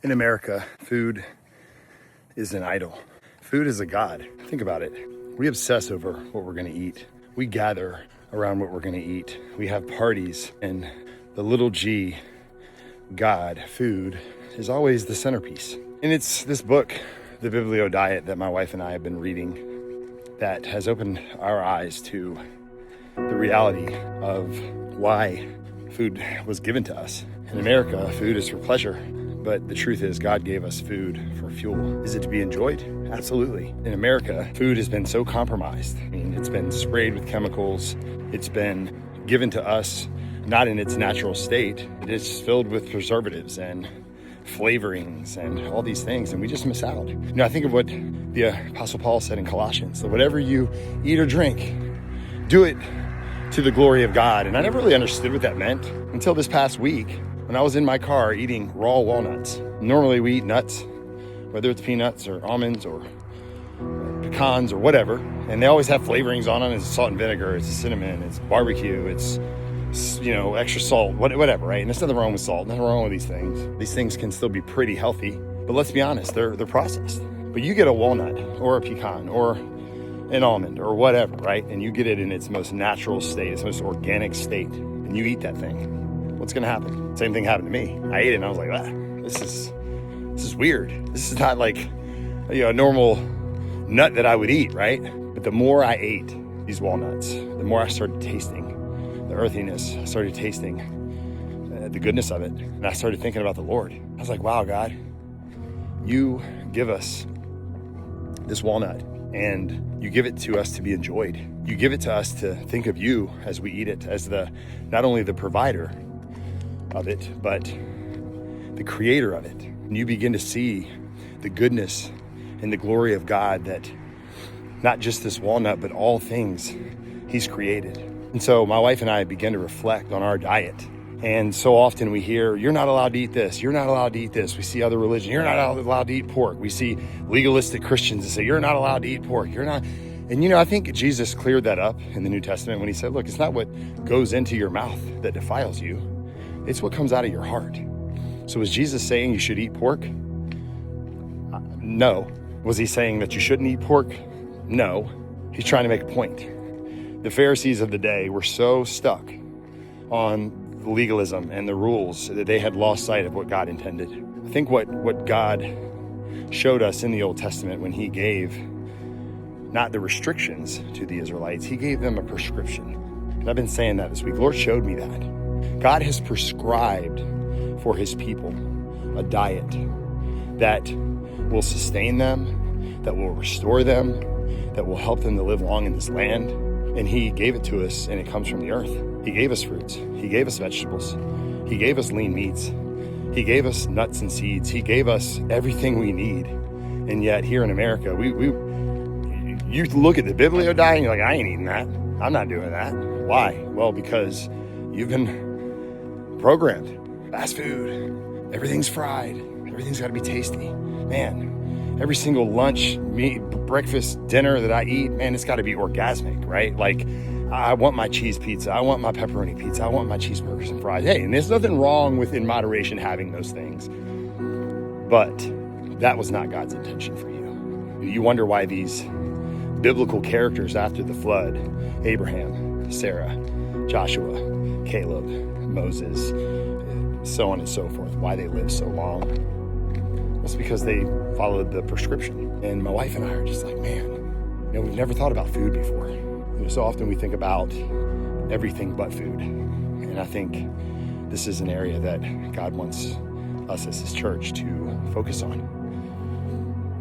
In America, food is an idol. Food is a god. Think about it. We obsess over what we're gonna eat. We gather around what we're gonna eat. We have parties, and the little g, God, food, is always the centerpiece. And it's this book, The Biblio Diet, that my wife and I have been reading that has opened our eyes to the reality of why food was given to us. In America, food is for pleasure, but the truth is God gave us food for fuel. Is it to be enjoyed? Absolutely. In America, food has been so compromised. I mean, it's been sprayed with chemicals. It's been given to us not in its natural state. It is filled with preservatives and flavorings and all these things, and we just miss out. You know, I think of what the Apostle Paul said in Colossians, that whatever you eat or drink, do it to the glory of God. And I never really understood what that meant until this past week when I was in my car eating raw walnuts. Normally we eat nuts, whether it's peanuts or almonds or pecans or whatever, and they always have flavorings on them. It's salt and vinegar, it's cinnamon, it's barbecue, it's, you know, extra salt, whatever, right? And there's nothing wrong with salt, nothing wrong with these things. These things can still be pretty healthy, but let's be honest, they're processed. But you get a walnut or a pecan or an almond or whatever, right? And you get it in its most natural state, its most organic state, and you eat that thing. What's gonna happen? Same thing happened to me. I ate it and I was like, this is weird. This is not like, you know, a normal nut that I would eat, right? But the more I ate these walnuts, the more I started tasting the earthiness. I started tasting the goodness of it. And I started thinking about the Lord. I was like, wow, God, you give us this walnut and you give it to us to be enjoyed. You give it to us to think of you as we eat it, as not only the provider of it, but the creator of it. And you begin to see the goodness and the glory of God, that not just this walnut, but all things he's created. And so my wife and I began to reflect on our diet. And so often we hear, you're not allowed to eat this, you're not allowed to eat this. We see other religions, you're not allowed to eat pork. We see legalistic Christians that say, you're not allowed to eat pork, you're not. And you know, I think Jesus cleared that up in the New Testament when he said, look, it's not what goes into your mouth that defiles you, it's what comes out of your heart. So was Jesus saying you should eat pork? No. Was he saying that you shouldn't eat pork? No. He's trying to make a point. The Pharisees of the day were so stuck on legalism and the rules that they had lost sight of what God intended. I think what God showed us in the Old Testament when he gave not the restrictions to the Israelites, he gave them a prescription. And I've been saying that this week. The Lord showed me that. God has prescribed for his people a diet that will sustain them, that will restore them, that will help them to live long in this land. And he gave it to us, and it comes from the earth. He gave us fruits. He gave us vegetables. He gave us lean meats. He gave us nuts and seeds. He gave us everything we need. And yet here in America, you look at the Biblio diet and you're like, I ain't eating that. I'm not doing that. Why? Well, because you've been programmed. Fast food. Everything's fried. Everything's got to be tasty. Man, every single lunch, breakfast, dinner that I eat, man, it's got to be orgasmic, right? Like, I want my cheese pizza. I want my pepperoni pizza. I want my cheeseburgers and fries. Hey, and there's nothing wrong with, in moderation, having those things. But that was not God's intention for you. You wonder why these biblical characters after the flood, Abraham, Sarah, Joshua, Caleb, Moses, so on and so forth, why they lived so long. It's because they followed the prescription. And my wife and I are just like, man, you know, we've never thought about food before. You know, so often we think about everything but food. And I think this is an area that God wants us as his church to focus on.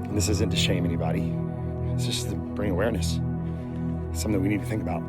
And this isn't to shame anybody. It's just to bring awareness. It's something we need to think about.